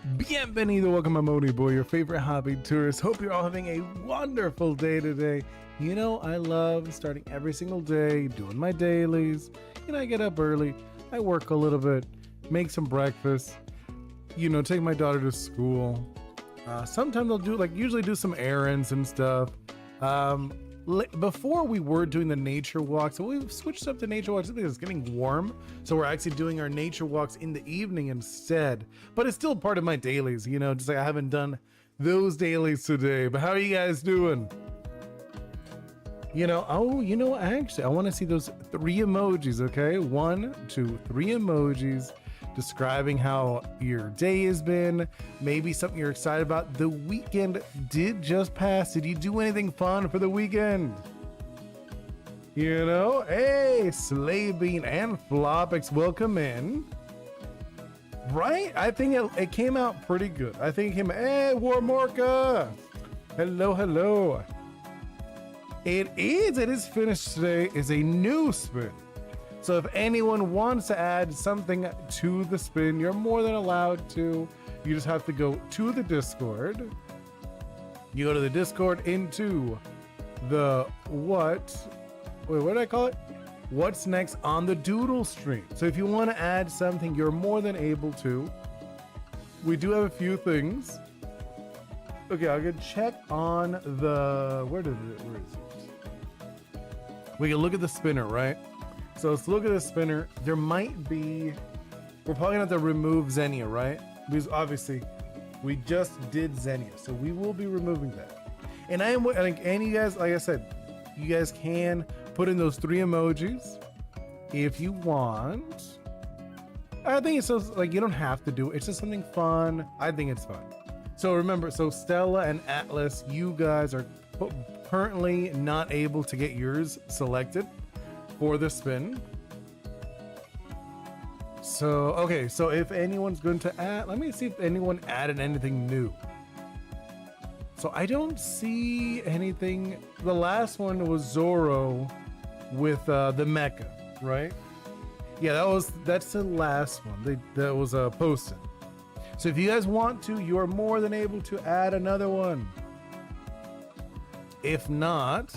Bienvenido, welcome. I'm Oni Boi, your favorite hobby tourist. Hope you're all having a wonderful day today. You know, I love starting every single day, doing my dailies. You know, I get up early, I work a little bit, make some breakfast, you know, take my daughter to school. Sometimes I'll usually do some errands and stuff. Before we were doing the nature walks, so we've switched up to nature walks because it's getting warm. So we're actually doing our nature walks in the evening instead. But it's still part of my dailies, you know, just like I haven't done those dailies today. But how are you guys doing? You know, actually, I want to see those 3 emojis, okay? 1, 2, 3 emojis describing how your day has been, maybe something you're excited about. The weekend did just pass. Did you do anything fun for the weekend? You know, hey, Slay Bean and Flopix, welcome in. Right? I think it came out pretty good. I think it came, hey, Warmorka. Hello, hello. It is finished today. Is a new spin. So if anyone wants to add something to the spin, you're more than allowed to. You just have to go to the Discord. You go to the Discord into the what did I call it? What's next on the doodle stream. So if you want to add something, you're more than able to. We do have a few things. Okay, I'll go check on the, where is it? We can look at the spinner, right? So let's look at the spinner. There might be, we're probably gonna have to remove Xenia, right? Because obviously we just did Xenia, so we will be removing that. And I think, and you guys, like I said, you guys can put in those 3 emojis if you want. I think it's just like, you don't have to do it. It's just something fun. I think it's fun. So remember, so Stella and Atlas, you guys are currently not able to get yours selected for the spin. So, okay, so if anyone's going to add, let me see if anyone added anything new. So I don't see anything. The last one was Zoro with the mecha, right? Yeah, that's the last one that was posted. So if you guys want to, you are more than able to add another one. If not,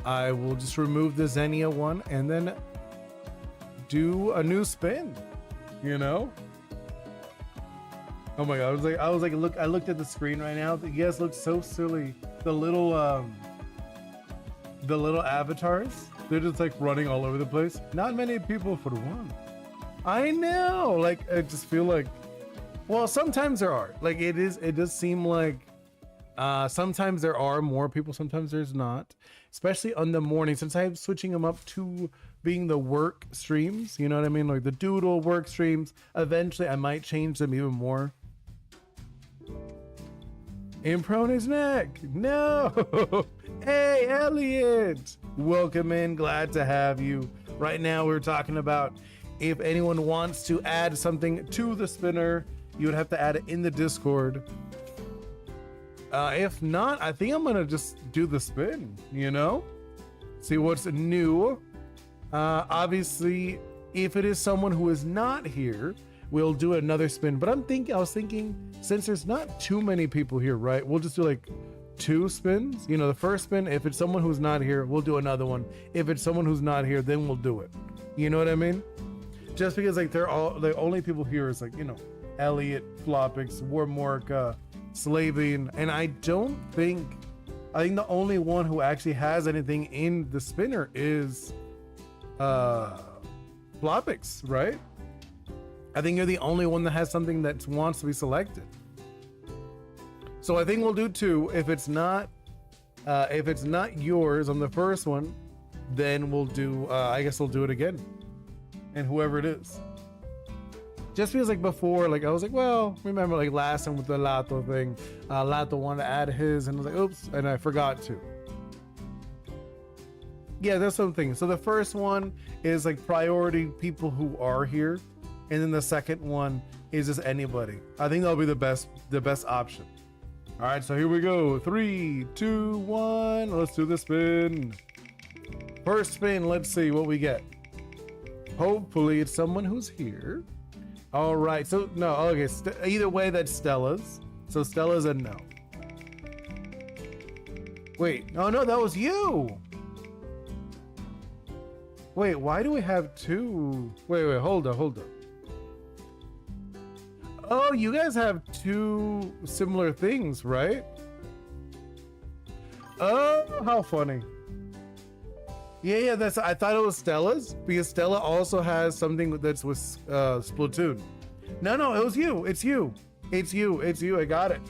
I will just remove the Xenia one and then do a new spin, you know? Oh my god, I was like, look, I looked at the screen right now. You guys look so silly. The little avatars, they're just like running all over the place. Not many people for one. I know, like, I just feel like, well, sometimes there are. Like, it does seem like sometimes there are more people, sometimes there's not, especially on the morning, since I'm switching them up to being the work streams, you know what I mean, like the doodle work streams. Eventually I might change them even more. Improni's neck, no. Hey Elliot, welcome in, glad to have you. Right now we're talking about if anyone wants to add something to the spinner, you would have to add it in the Discord. If not, I think I'm gonna just do the spin, you know, see what's new. Obviously, if it is someone who is not here, we'll do another spin. But I was thinking, since there's not too many people here, right? We'll just do like 2 spins. You know, the first spin, if it's someone who's not here, we'll do another one. If it's someone who's not here, then we'll do it. You know what I mean? Just because like they're all, the only people here is like, you know, Elliot, Flopix, Warmorka, Slavine, and I think the only one who actually has anything in the spinner is Flopix, right? I think you're the only one that has something that wants to be selected. So I think we'll do 2. If it's not yours on the first one, then we'll do I guess we'll do it again. And whoever it is. Just feels like before, like I was like, well, remember like last time with the Lato thing, Lato wanted to add his and I was like, oops, and I forgot to. Yeah, that's something. So the first one is like priority people who are here, and then the second one is just anybody. I think that'll be the best option. All right, so here we go. 3, 2, 1. Let's do the spin. First spin. Let's see what we get. Hopefully it's someone who's here. All right. So no. Okay. Either way, that's Stella's. So Stella's a no. Wait. Oh no, that was you. Wait. Why do we have two? Wait. Hold up. Oh, you guys have two similar things, right? Oh, how funny. Yeah, that's. I thought it was Stella's because Stella also has something that's with Splatoon. No, it was you. It's you. I got it.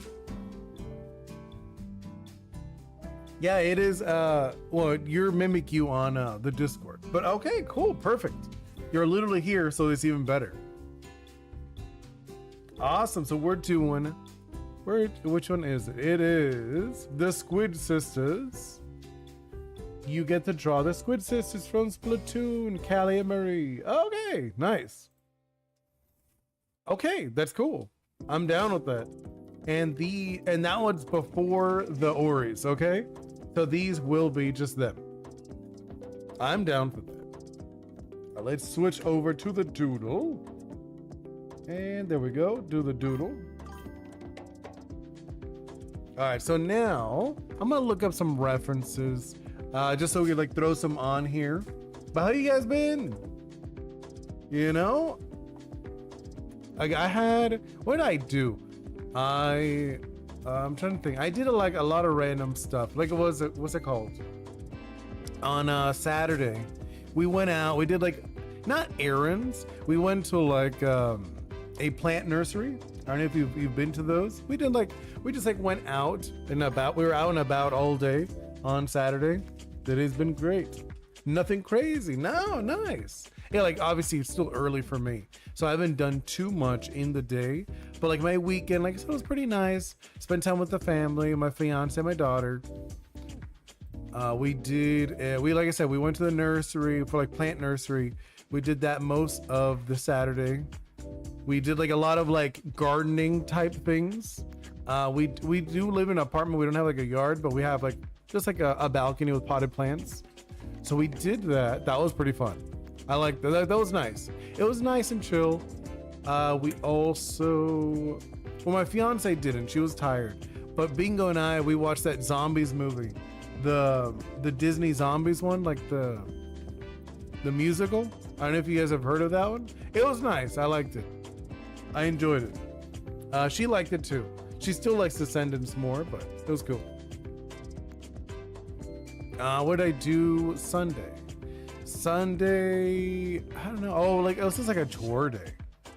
Yeah, it is. Well, you're Mimikyu on the Discord. But okay, cool, perfect. You're literally here, so it's even better. Awesome. So we're doing. Which one is it? It is the Squid Sisters. You get to draw the Squid Sisters from Splatoon, Callie and Marie. Okay, nice. Okay, that's cool. I'm down with that. And that one's before the Oris, okay? So these will be just them. I'm down for that. Now let's switch over to the doodle. And there we go, do the doodle. All right, so now I'm gonna look up some references. Just so we could like throw some on here. But how you guys been? You know, I had, what did I do? I'm trying to think. I did a lot of random stuff. Like what's it called? On Saturday, we went out. We did like not errands. We went to like a plant nursery. I don't know if you've been to those. We just like went out and about. We were out and about all day on Saturday. That has been great. Nothing crazy. No, nice. Yeah, like obviously it's still early for me, so I haven't done too much in the day. But like my weekend, like I said, was pretty nice. Spent time with the family, my fiance, my daughter. Like I said, we went to the nursery for like plant nursery. We did that most of the Saturday. We did like a lot of like gardening type things. We do live in an apartment. We don't have like a yard, but we have like just like a balcony with potted plants. So we did that. That was pretty fun. I liked that. That was nice. It was nice and chill. We also, well, my fiance didn't. She was tired. But Bingo and I, we watched that zombies movie, the Disney zombies one, like the musical. I don't know if you guys have heard of that one. It was nice. I liked it. I enjoyed it. She liked it too. She still likes Descendants more, but it was cool. What did I do Sunday? Sunday, I don't know. Oh, like it was just like a chore day.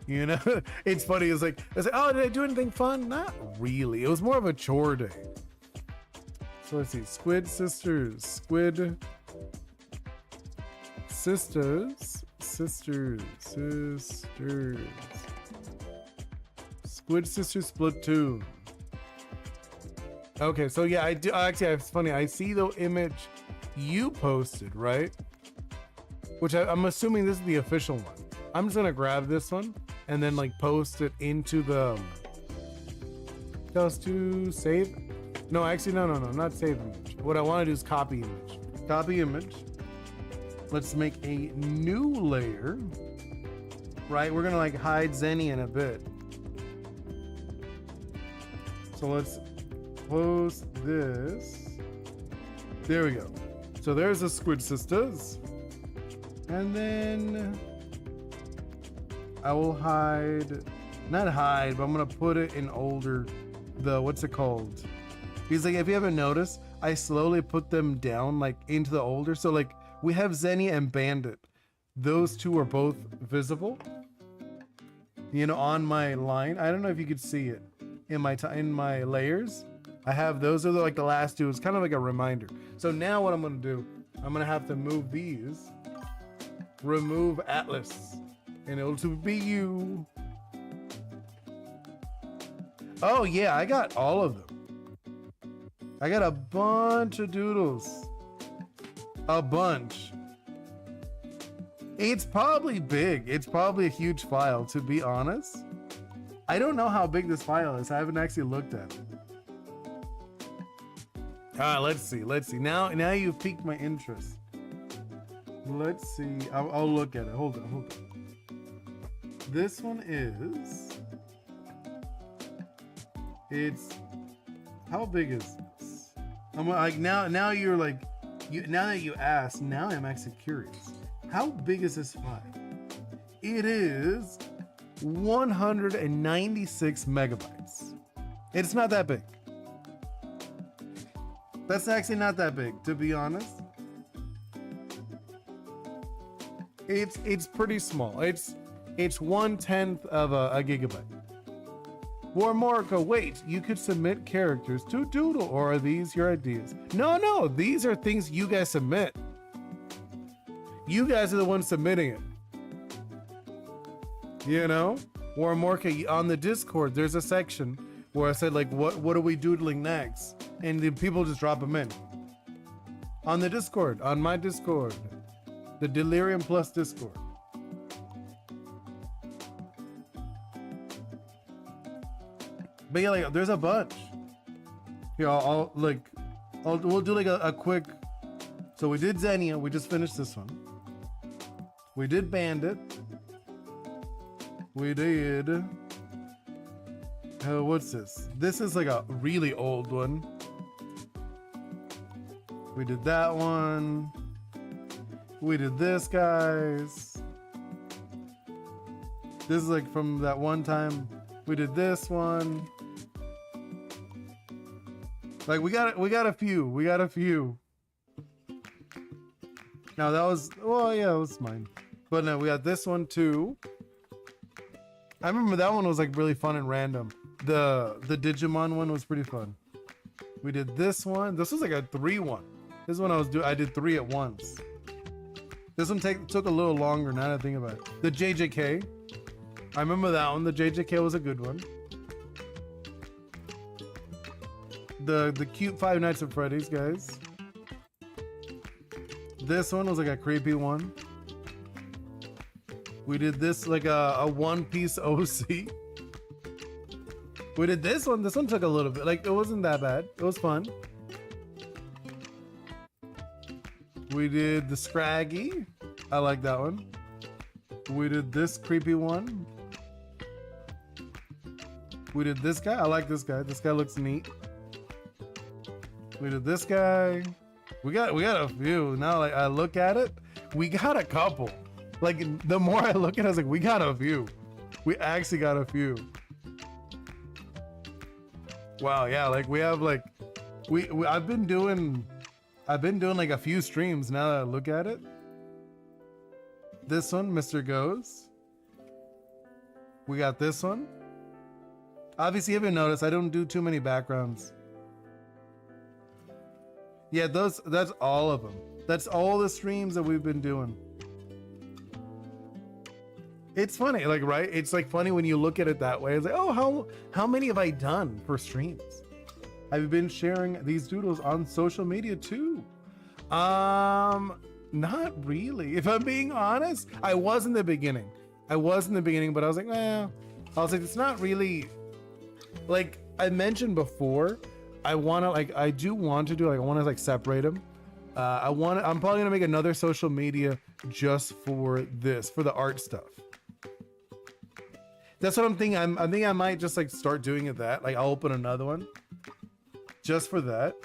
You know, it's funny. It's like, oh, did I do anything fun? Not really. It was more of a chore day. So let's see. Squid Sisters. Squid Sisters. Squid Sisters Splatoon. Okay, so yeah, I do. Actually, it's funny. I see the image you posted, right? Which I'm assuming this is the official one. I'm just gonna grab this one and then like post it into the. Just to save. No, actually, no, not save image. What I want to do is copy image. Copy image. Let's make a new layer. Right, we're gonna like hide Zenny in a bit. So let's post this. There we go. So there's the Squid Sisters. And then I will not hide, but I'm gonna put it in older, what's it called? Because like if you haven't noticed, I slowly put them down like into the older. So like we have Zenny and Bandit. Those two are both visible. You know, on my line. I don't know if you could see it in my layers. I have those are like the last two. It's kind of like a reminder. So now what I'm gonna do, I'm gonna have to move these. Remove Atlas, and it'll be you. Oh yeah, I got all of them. I got a bunch of doodles. A bunch. It's probably big. It's probably a huge file, to be honest. I don't know how big this file is. I haven't actually looked at it. Let's see. Now you've piqued my interest. Let's see. I'll look at it. Hold on. This one is, it's, how big is this? I'm like, now you're like, now that you asked, now I'm actually curious. How big is this file? It is 196 megabytes. It's not that big. That's actually not that big, to be honest. It's pretty small. It's 1/10 of a gigabyte. Warmorka, wait, you could submit characters to Doodle, or are these your ideas? No, these are things you guys submit. You guys are the ones submitting it. You know? Warmorka, on the Discord, there's a section where I said, like, what are we doodling next? And the people just drop them in. On the Discord, on my Discord. The Delirium Plus Discord. But yeah, like, there's a bunch. Here, we'll do like a quick. So we did Xenia, we just finished this one. We did Bandit. We did. What's this? This is like a really old one. We did that one. We did this, guys. This is like from that one time. We did this one. Like we got a few. We got a few. Now that was, well, yeah, it was mine. But no, we got this one too. I remember that one was like really fun and random. The Digimon one was pretty fun. We did this one. This was like a 3-1. This one I did 3 at once. This one took a little longer now that I think about it. The JJK. I remember that one. The JJK was a good one. The cute Five Nights at Freddy's, guys. This one was like a creepy one. We did this like a One Piece OC. We did this one. This one took a little bit. Like, it wasn't that bad. It was fun. We did the Scraggy. I like that one. We did this creepy one. We did this guy. I like this guy. This guy looks neat. We did this guy. We got a few. Now, like, I look at it, we got a couple. Like, the more I look at it, I was like, we got a few. We actually got a few. Wow, yeah, like we have like I've been doing like a few streams now that I look at it. This one, Mr. Goes. We got this one. Obviously, if you notice, I don't do too many backgrounds. Yeah, that's all of them. That's all the streams that we've been doing. It's funny, like, right? It's like funny when you look at it that way. It's like, oh, how many have I done for streams? I've been sharing these doodles on social media too. Not really. If I'm being honest, I was in the beginning, but I was like, it's not really, like I mentioned before, I do want to separate them. I'm probably gonna make another social media just for this, for the art stuff. That's what I'm thinking. I think I might just like start doing it that. Like I'll open another one just for that.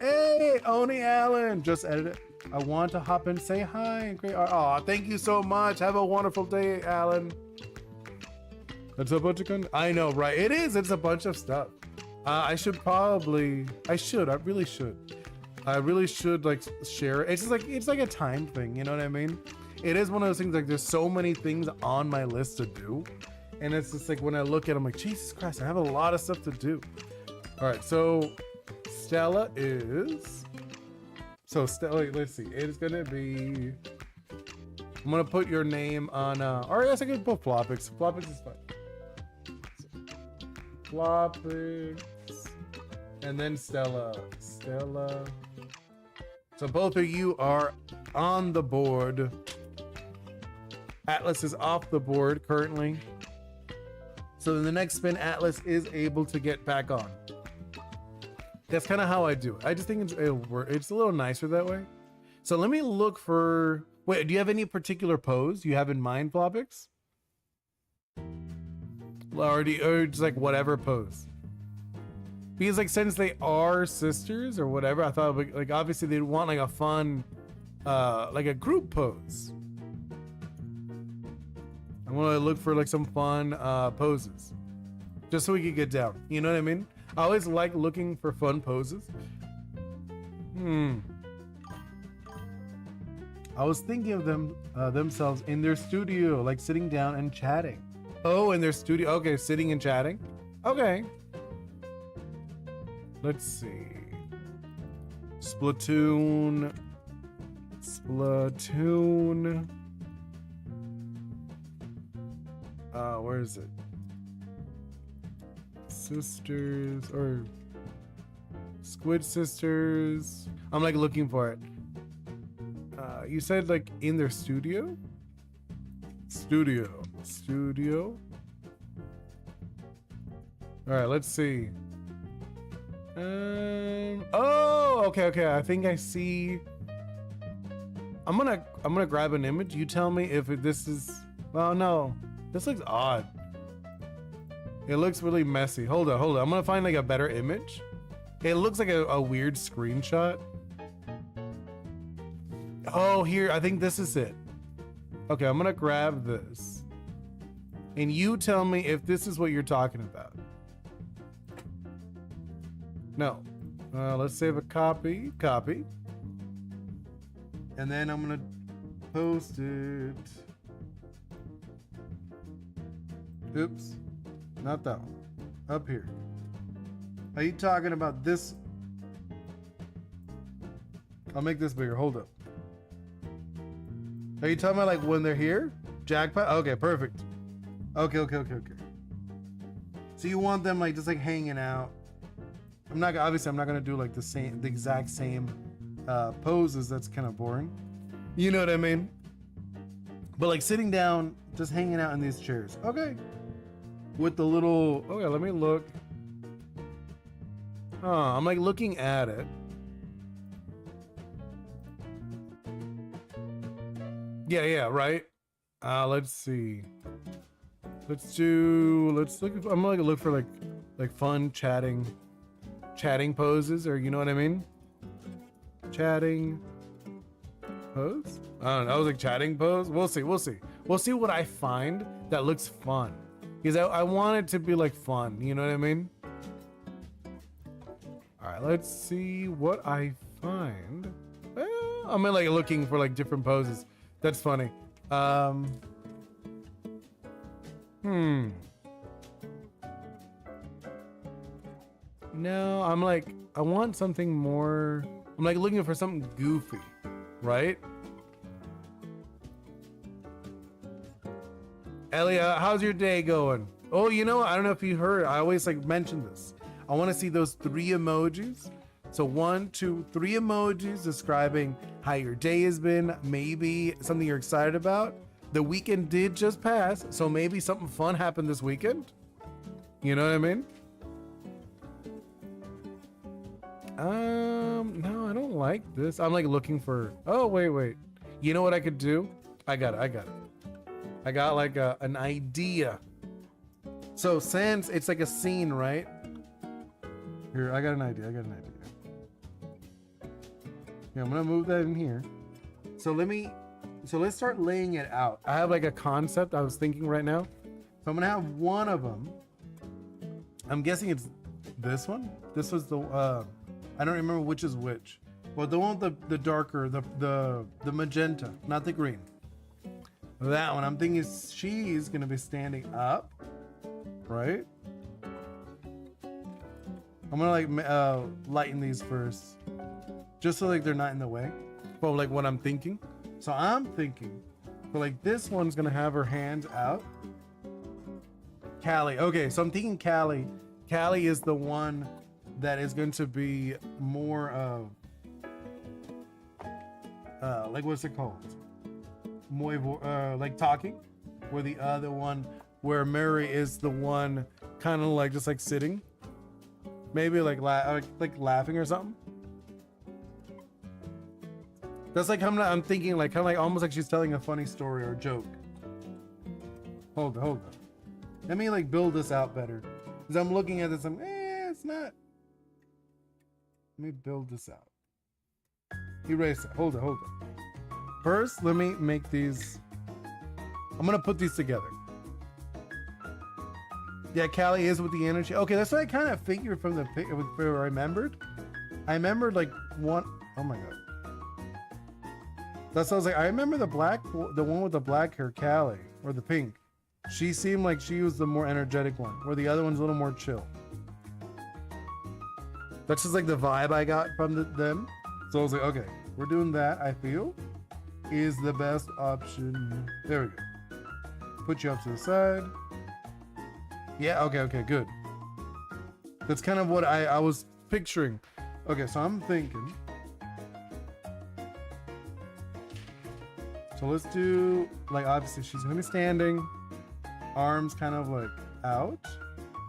Hey, Oni Allen, just edit it. I want to hop and say hi and great art. Aw, thank you so much. Have a wonderful day, Alan. That's a bunch of I know, right? It is. It's a bunch of stuff. I really should like share it. It's like a time thing. You know what I mean? It is one of those things, like there's so many things on my list to do. And it's just like when I look at it, I'm like, Jesus Christ, I have a lot of stuff to do. All right, so Stella is. So Stella, let's see. It is gonna be. I'm gonna put your name on. Or yes, I could put Flopix. Flopix is fine. Flopix, and then Stella. Stella. So both of you are on the board. Atlas is off the board currently. So in the next spin, Atlas is able to get back on. That's kind of how I do it. I just think it's a little nicer that way. So let me look for. Wait, do you have any particular pose you have in mind, Flopix? or just like whatever pose. Because like since they are sisters or whatever, I thought like obviously they'd want like a fun, like a group pose. I want to look for like some fun poses, just so we could get down. You know what I mean? I always like looking for fun poses. I was thinking of them themselves in their studio, like sitting down and chatting. Oh, in their studio. Okay, sitting and chatting. Okay. Let's see. Splatoon. Where is it? Sisters or Squid Sisters. I'm like looking for it. You said like in their studio? Studio. All right, let's see. Oh, okay. I think I see. I'm gonna grab an image. You tell me if this is. Oh no, this looks odd. It looks really messy. Hold on. I'm gonna find like a better image. It looks like a weird screenshot. Oh, here. I think this is it. Okay, I'm gonna grab this, and you tell me if this is what you're talking about. No. Let's save a copy. And then I'm gonna post it. Oops. Not that one. Up here. Are you talking about this? I'll make this bigger. Hold up. Are you talking about like when they're here? Jackpot? Okay, perfect. Okay. So you want them like just like hanging out. I'm not gonna do like the exact same poses. That's kind of boring. You know what I mean? But like sitting down, just hanging out in these chairs. Okay. With the little, okay, let me look. Oh, I'm like looking at it. Yeah, right. Let's see. Let's look. I'm gonna look for like fun chatting poses, or you know what I mean? Chatting pose? I don't know. I was like chatting pose. We'll see. We'll see what I find that looks fun. Because I want it to be like fun. You know what I mean? All right. Let's see what I find. I'm like looking for like different poses. That's funny. No, I'm like, I want something more. I'm like looking for something goofy, right? Elia, how's your day going? Oh, you know, I don't know if you heard. I always like mention this. I want to see those 3 emojis. So 1, 2, 3 emojis describing how your day has been. Maybe something you're excited about. The weekend did just pass, so maybe something fun happened this weekend. You know what I mean? No, I don't like this. I'm like looking for. Oh, wait. You know what I could do? I got it. I got like an idea. So since it's like a scene, right? Here, I got an idea. Yeah, I'm gonna move that in here. So let's start laying it out. I have like a concept I was thinking right now. So I'm gonna have one of them. I'm guessing it's this one. This was the I don't remember which is which. Well, the one with the darker, the magenta, not the green. That one. I'm thinking she's gonna be standing up, right? I'm gonna like lighten these first, just so like they're not in the way. But like what I'm thinking. So I'm thinking, but like this one's gonna have her hands out. Callie. Okay, so I'm thinking Callie. Callie is the one that is going to be more of like what's it called? Like talking. Where the other one, where Mary is the one kind of like just like sitting. Maybe like laughing or something. That's like I'm thinking like kind of like almost like she's telling a funny story or a joke. Hold on. Let me like build this out better. Because I'm looking at this, it's not. Let me build this out. Erase it. Hold it. First, let me make these. I'm gonna put these together. Yeah, Callie is with the energy. Okay, that's what I kind of figured from the pic. Where I remembered. I remembered like one. Oh my god. That's what I was like. I remember the one with the black hair, Callie, or the pink. She seemed like she was the more energetic one, where the other one's a little more chill. That's just like the vibe I got from them. So I was like, okay, we're doing that. I feel is the best option. There we go. Put you up to the side. Yeah. Okay. Good. That's kind of what I was picturing. Okay, so I'm thinking. So let's do, like, obviously she's gonna be standing, arms kind of like out.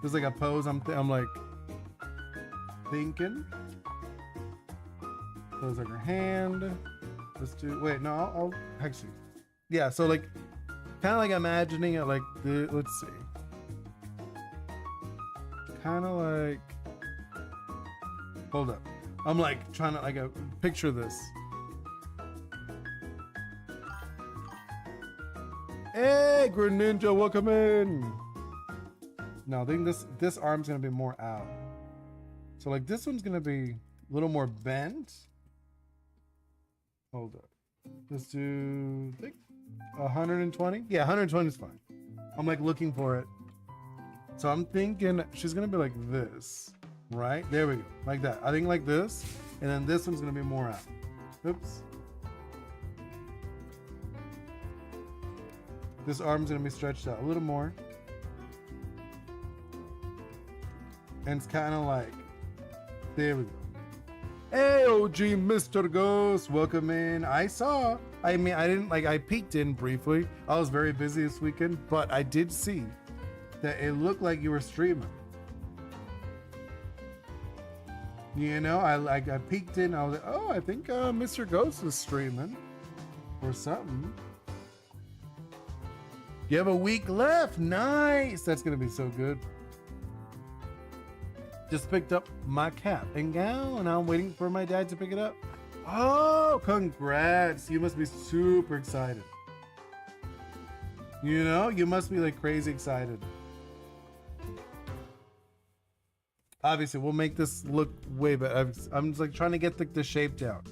There's like a pose I'm like thinking. Close like her hand. Let's do, wait, no, I'll actually, yeah, so like, kind of like imagining it like, let's see. Kind of like, hold up. I'm like trying to like picture this. Hey, Greninja, welcome in. No, I think this arm's gonna be more out. So like this one's gonna be a little more bent. Hold up. Let's do, I think 120. Yeah, 120 is fine. I'm like looking for it. So I'm thinking she's gonna be like this, right? There we go, like that. I think like this, and then this one's gonna be more out. Oops. This arm's gonna be stretched out a little more. And it's kind of like, there we go. Hey, OG Mr. Ghost, welcome in. I mean, I didn't, like, I peeked in briefly. I was very busy this weekend, but I did see that it looked like you were streaming. You know, I peeked in, I was like, oh, I think Mr. Ghost is streaming or something. You have a week left. Nice. That's going to be so good. Just picked up my cap and gown. I'm waiting for my dad to pick it up. Oh, congrats. You must be super excited. You know, you must be like crazy excited. Obviously, we'll make this look way better. I'm just like trying to get the shape down.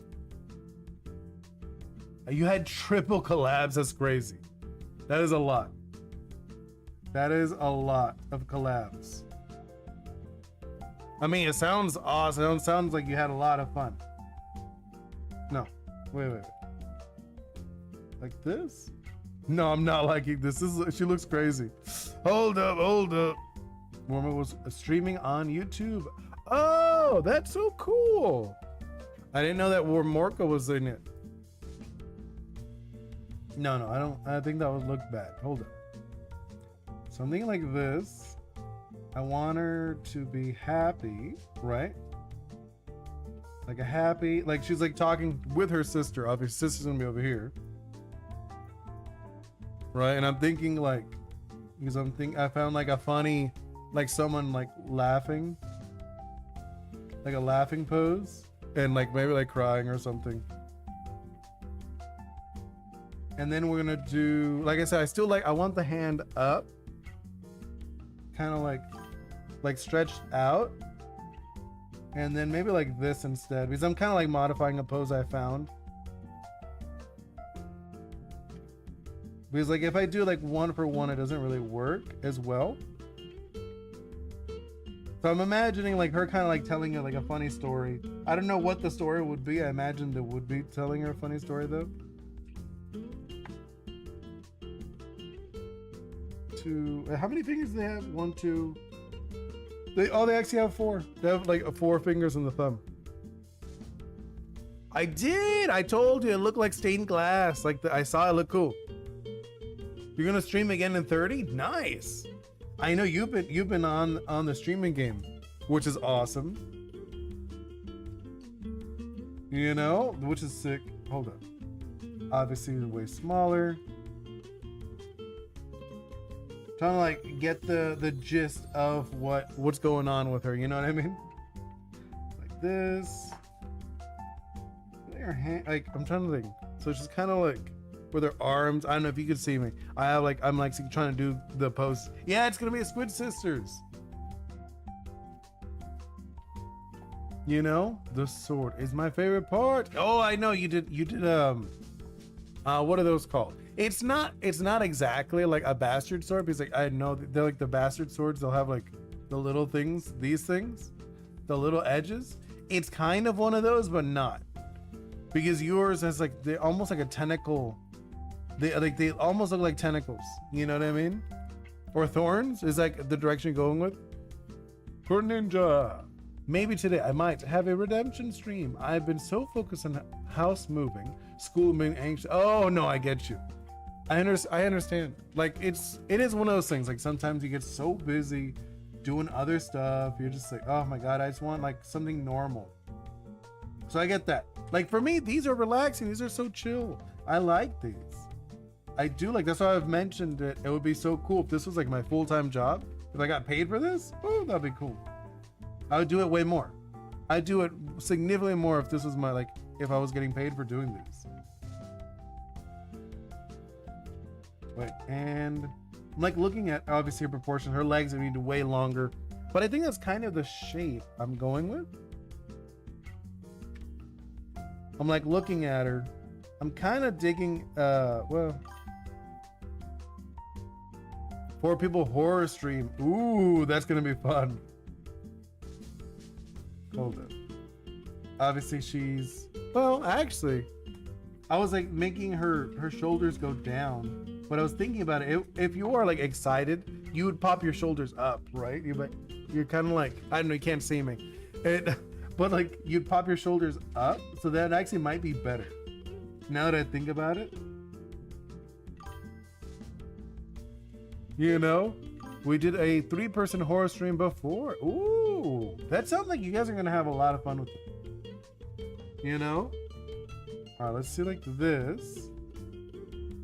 You had triple collabs. That's crazy. That is a lot. That is a lot of collabs. I mean, it sounds awesome. It sounds like you had a lot of fun. No, wait. Like this? No, I'm not liking this. She looks crazy. Hold up. Morma was streaming on YouTube. Oh, that's so cool. I didn't know that Warmorka was in it. No, I think that would look bad. Hold up. Something like this. I want her to be happy, right? Like a happy, like she's like talking with her sister. Obviously, sister's gonna be over here, right? And I'm thinking like, because I found like a funny, like someone like laughing, like a laughing pose, and like maybe like crying or something. And then we're gonna do, like I said, I want the hand up, kind of like stretched out, and then maybe like this instead, because I'm kind of like modifying a pose I found. Because like if I do like one for one, it doesn't really work as well. So I'm imagining like her kind of like telling you like a funny story. I don't know what the story would be. I imagined it would be telling her a funny story though. How many fingers do they have? 1, 2. They actually have 4. They have like 4 fingers in the thumb. I did. I told you it looked like stained glass. Like I saw it look cool. You're gonna stream again in 30? Nice. I know you've been on the streaming game, which is awesome. You know, which is sick. Hold up. Obviously, way smaller. Trying to like get the gist of what's going on with her, you know what I mean? Like this. Her hand, like I'm trying to think. So she's kind of like with her arms. I don't know if you could see me. I'm like trying to do the pose. Yeah, it's gonna be a Squid Sisters. You know, the sword is my favorite part. Oh, I know you did what are those called? It's not exactly like a bastard sword, because like I know they're like the bastard swords, they'll have like the little things, these things, the little edges. It's kind of one of those, but not. Because yours has like they almost like a tentacle. They almost look like tentacles. You know what I mean? Or thorns is like the direction you're going with. For ninja. Maybe today I might have a redemption stream. I've been so focused on house moving, school being anxious. Oh no, I get you. I understand. Like it is one of those things. Like sometimes you get so busy doing other stuff. You're just like, oh my God, I just want like something normal. So I get that. Like for me, these are relaxing. These are so chill. I like these. I do like, that's why I've mentioned it. It would be so cool if this was like my full-time job. If I got paid for this, oh, that'd be cool. I would do it way more. I'd do it significantly more if this was my, like, if I was getting paid for doing these. Wait, and I'm like looking at obviously her proportion. Her legs need to way longer, but I think that's kind of the shape I'm going with. I'm like looking at her. I'm kind of digging, well, 4 people horror stream. Ooh, that's gonna be fun. Hold it. Obviously she's, well, actually, I was like making her shoulders go down, but I was thinking about it. If you are like excited, you would pop your shoulders up, right? You're kind of like, I don't know, you can't see me. But like you'd pop your shoulders up, so that actually might be better. Now that I think about it, you know, we did a 3-person horror stream before. Ooh, that sounds like you guys are gonna have a lot of fun with it. You know? All right, let's see like this.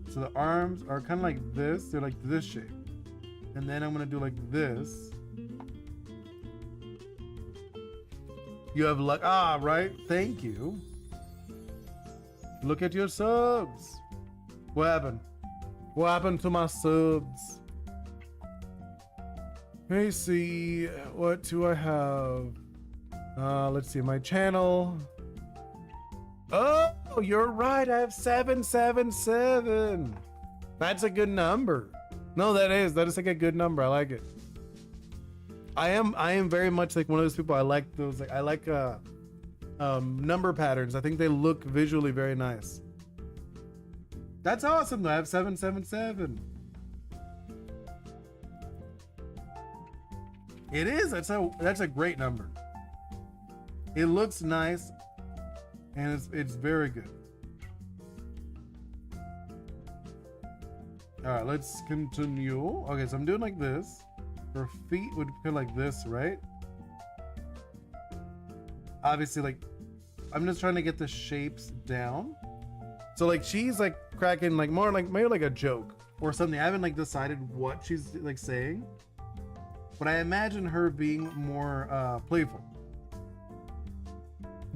So the arms are kind of like this. They're like this shape. And then I'm gonna do like this. You have luck. Ah, right. Thank you. Look at your subs. What happened? What happened to my subs? Let me see. What do I have? Let's see. My channel. Oh, you're right. I have 777. That's a good number. No, that is like a good number. I like it. I am very much like one of those people. I like those. Like I like number patterns. I think they look visually very nice. That's awesome though. I have 777. It is. That's a great number. It looks nice, and it's very good. All right, let's continue. Okay, so I'm doing like this. Her feet would be like this, right? Obviously, like, I'm just trying to get the shapes down. So like she's like cracking like more like maybe like a joke or something. I haven't like decided what she's like saying, but I imagine her being more playful.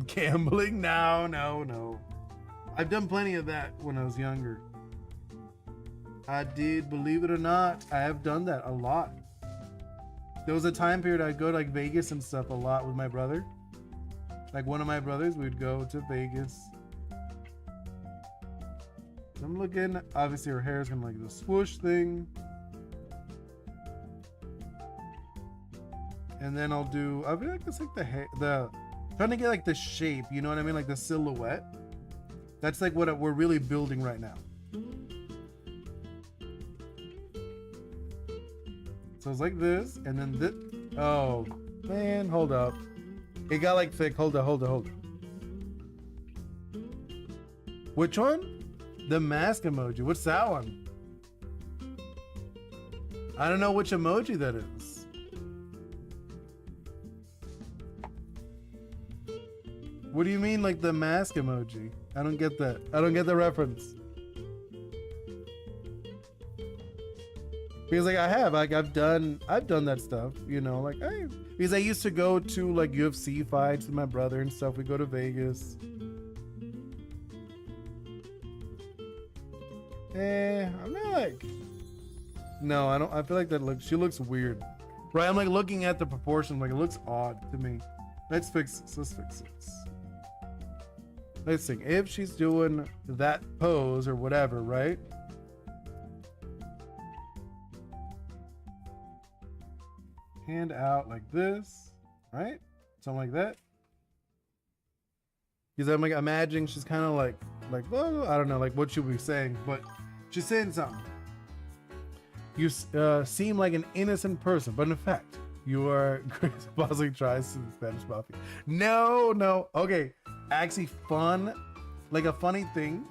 Gambling? No. I've done plenty of that when I was younger. I did, believe it or not, I have done that a lot. There was a time period I'd go to like Vegas and stuff a lot with my brother. Like one of my brothers, we'd go to Vegas. I'm looking, obviously her hair is gonna like the swoosh thing. And then I feel like it's like trying to get like the shape, you know what I mean? Like the silhouette. That's like what we're really building right now. So it's like this, and then this. Oh, man, hold up. It got like thick. Hold up. Which one? The mask emoji. What's that one? I don't know which emoji that is. What do you mean, like the mask emoji? I don't get that. I don't get the reference. Because like I've done that stuff, you know, like because I used to go to like UFC fights with my brother and stuff. We go to Vegas. I'm not like, no, I don't. I feel like she looks weird, right? I'm like looking at the proportion, like it looks odd to me. Let's fix this. Let's fix this. Let's see if she's doing that pose or whatever, right? Hand out like this, right? Something like that. Because I'm like imagining she's kind of like, well, I don't know, like what she'll be saying, but she's saying something. You seem like an innocent person, but in fact, you are possibly tries to the Spanish mafia. No. Okay, actually fun, like a funny thing.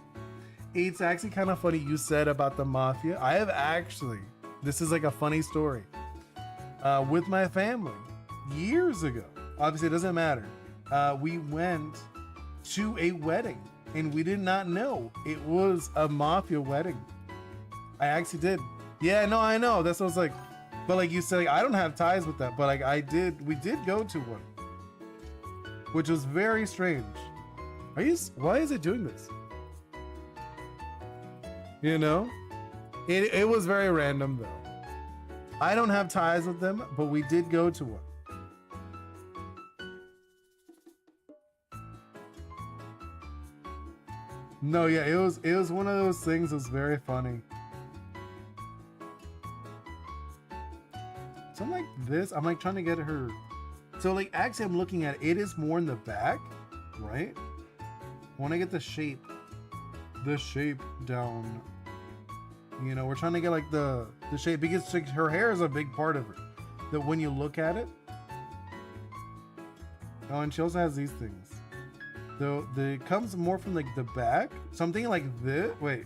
It's actually kind of funny you said about the mafia. I have actually, this is like a funny story. With my family years ago. Obviously, it doesn't matter. We went to a wedding and we did not know it was a mafia wedding. I actually did. Yeah, no, I know. That's what I was like. But like you said, like, I don't have ties with that. But like we did go to one, which was very strange. Why is it doing this? You know, it was very random though. I don't have ties with them, but we did go to one. No, yeah, it was one of those things that was very funny. So I'm like this, I'm like trying to get her. So like actually I'm looking at it is more in the back, right? I want to get the shape down. You know, we're trying to get like the shape because like, her hair is a big part of her. That when you look at it. Oh, and she also has these things. Though it comes more from like the back. Something like this. Wait,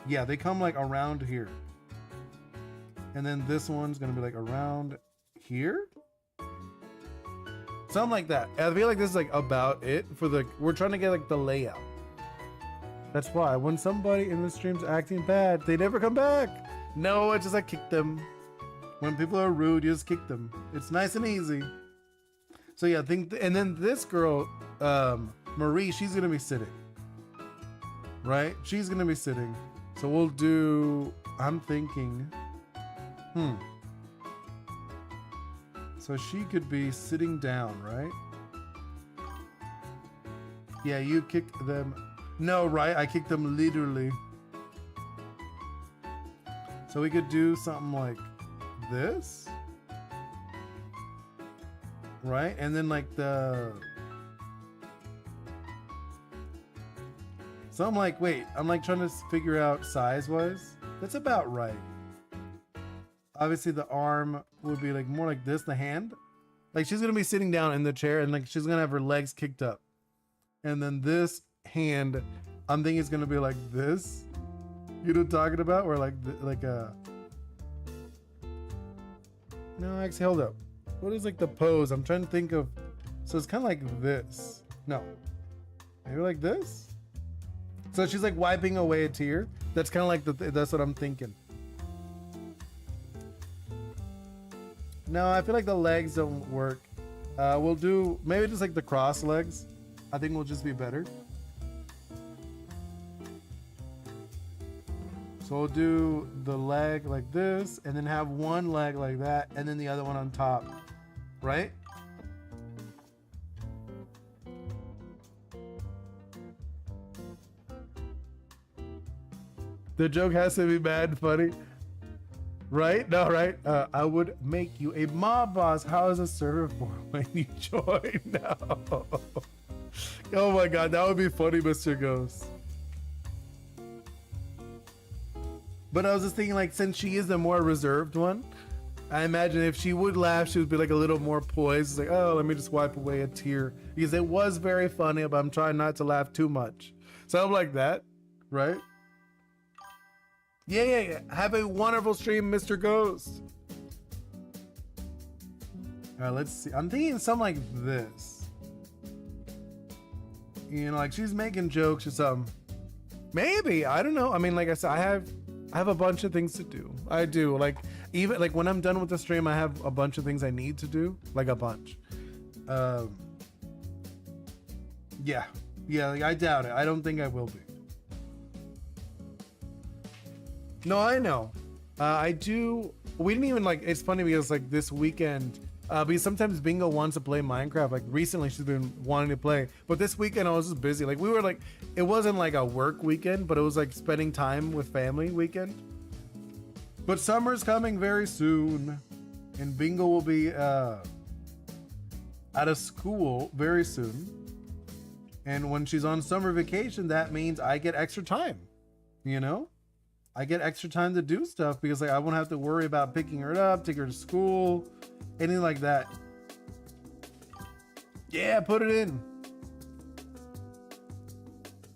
yeah, they come like around here. And then this one's gonna be like around here. Something like that. I feel like this is like about it for we're trying to get like the layout. That's why when somebody in the stream's acting bad, they never come back. No, it's just like kick them. When people are rude, you just kick them. It's nice and easy. So yeah, and then this girl, Marie, she's gonna be sitting. Right? She's gonna be sitting. So we'll do, I'm thinking, so she could be sitting down, right? Yeah, you kick them. No, right? I kicked them literally. So we could do something like this. Right? And then like so I'm like, wait, I'm like trying to figure out size-wise. That's about right. Obviously the arm would be like more like this, the hand. Like she's gonna be sitting down in the chair and like she's gonna have her legs kicked up. And then this hand, I'm thinking it's gonna be like this. You know what I'm talking about? Or like no, actually, hold up. What is like the pose? I'm trying to think of. So it's kind of like this. No, maybe like this. So she's like wiping away a tear. That's kind of like that's what I'm thinking. No, I feel like the legs don't work. We'll do maybe just like the cross legs. I think will just be better. So we'll do the leg like this and then have one leg like that and then the other one on top, right? The joke has to be bad funny, right? No, right? I would make you a mob boss. How is a server for when you join now? Oh my God, that would be funny, Mr. Ghost. But I was just thinking, like, since she is the more reserved one, I imagine if she would laugh, she would be like a little more poised. It's like, oh, let me just wipe away a tear. Because it was very funny, but I'm trying not to laugh too much. Something like that, right? Yeah. Have a wonderful stream, Mr. Ghost. All right, let's see. I'm thinking something like this. You know, like she's making jokes or something. Maybe, I don't know. I mean, like I said, I have a bunch of things to do. I do. Like, Even like when I'm done with the stream, I have a bunch of things I need to do, like a bunch. Yeah, like, I doubt it. I don't think I will be. No, I know. I do. We didn't even like. It's funny because like this weekend, because sometimes Bingo wants to play Minecraft. Like recently, she's been wanting to play, but this weekend I was just busy. Like we were like, it wasn't like a work weekend, but it was like spending time with family weekend. But summer's coming very soon, and Bingo will be out of school very soon. And when she's on summer vacation, that means I get extra time. You know, I get extra time to do stuff because like I won't have to worry about picking her up, take her to school, anything like that. Yeah, put it in.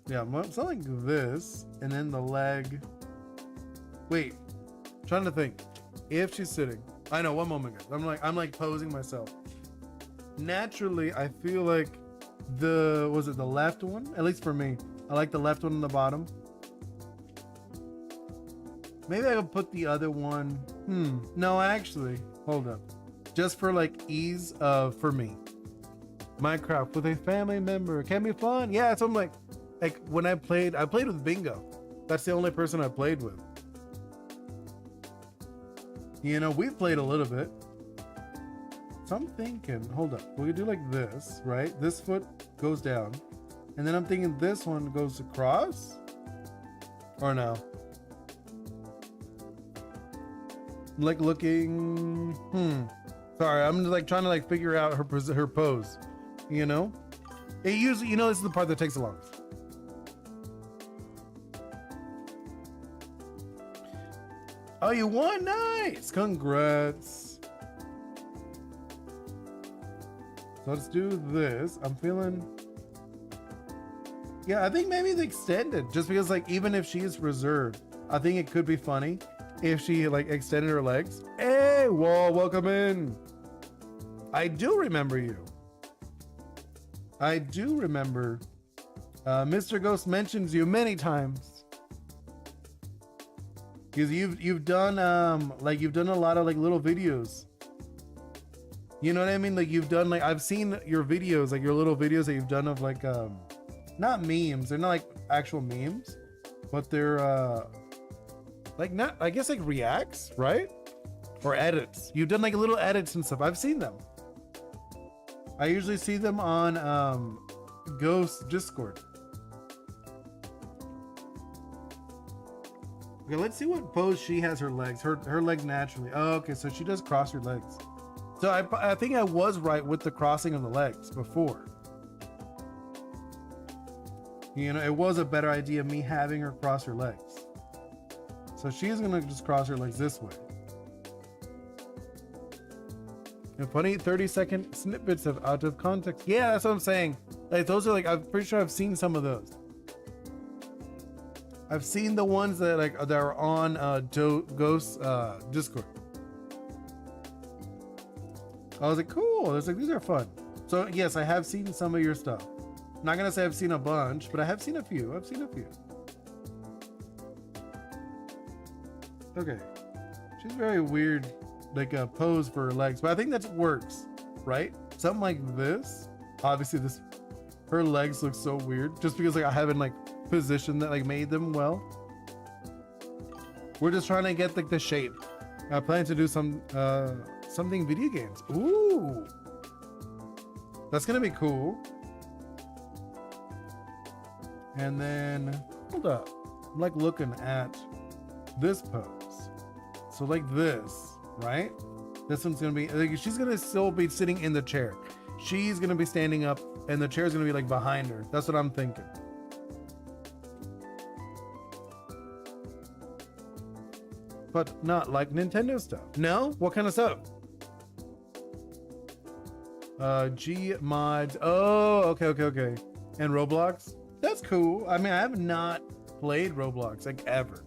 Yeah, something like this, and then the leg. Wait, trying to think. If she's sitting, I know. One moment, guys. I'm like posing myself. Naturally, I feel like the left one? At least for me, I like the left one on the bottom. Maybe I could put the other one. No, actually, hold up. Just for like ease of for me. Minecraft with a family member can be fun. Yeah, so I'm like when I played with Bingo. That's the only person I played with. You know, we've played a little bit. So I'm thinking, hold up. We could do like this, right? This foot goes down. And then I'm thinking this one goes across. Or no? Like looking, sorry, I'm just like trying to like figure out her pose, you know? It usually, you know, this is the part that takes the longest. Oh, you won? Nice! Congrats. So let's do this. I'm feeling, yeah, I think maybe the extended, just because like even if she is reserved, I think it could be funny if she like extended her legs. Hey, Wall, welcome in. I do remember you. I do remember. Mr. Ghost mentions you many times. Because you've done you've done a lot of like little videos. You know what I mean? Like you've done like I've seen your videos, like your little videos that you've done of like not memes. They're not like actual memes, but they're like not, I guess like reacts, right? Or edits. You've done like little edits and stuff. I've seen them. I usually see them on Ghost Discord. Okay, let's see what pose she has her legs. Her legs naturally. Oh, okay, so she does cross her legs. So I think I was right with the crossing of the legs before. You know, it was a better idea me having her cross her legs. So she's gonna just cross her legs this way. And funny 30-second snippets of out of context. Yeah, that's what I'm saying. Like those are like, I'm pretty sure I've seen some of those. I've seen the ones that like that are on Ghost Discord. I was like, cool. I was like, these are fun. So yes, I have seen some of your stuff. I'm not gonna say I've seen a bunch, but I have seen a few. I've seen a few. Okay, she's very weird, like a pose for her legs, but I think that works, right? Something like this. Obviously, her legs look so weird, just because like I haven't like positioned that, like made them well. We're just trying to get like the shape. I plan to do something video games. Ooh, that's gonna be cool. And then hold up, I'm like looking at this pose. So like this, right? This one's gonna be like, she's gonna still be sitting in the chair. She's gonna be standing up and the chair's gonna be like behind her. That's what I'm thinking. But not like Nintendo stuff. No? What kind of stuff? G mods. Oh, okay. And Roblox? That's cool. I mean, I have not played Roblox like ever.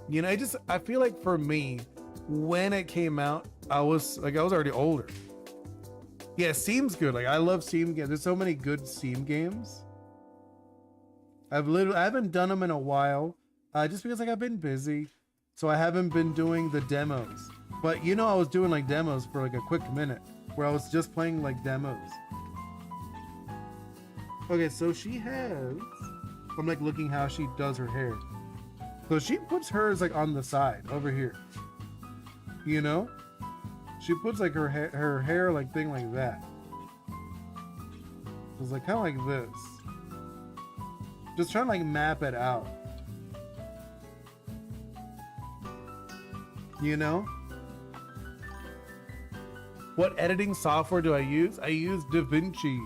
You know, I feel like for me, when it came out, I was already older. Yeah, Steam's good. Like I love Steam games. There's so many good Steam games. I haven't done them in a while, just because like I've been busy. So I haven't been doing the demos. But you know, I was doing like demos for like a quick minute where I was just playing like demos. Okay, so she has, I'm like looking how she does her hair. So she puts hers like on the side over here. You know? She puts like her hair like thing like that. It's like kind of like this. Just trying to like map it out. You know? What editing software do I use? I use DaVinci.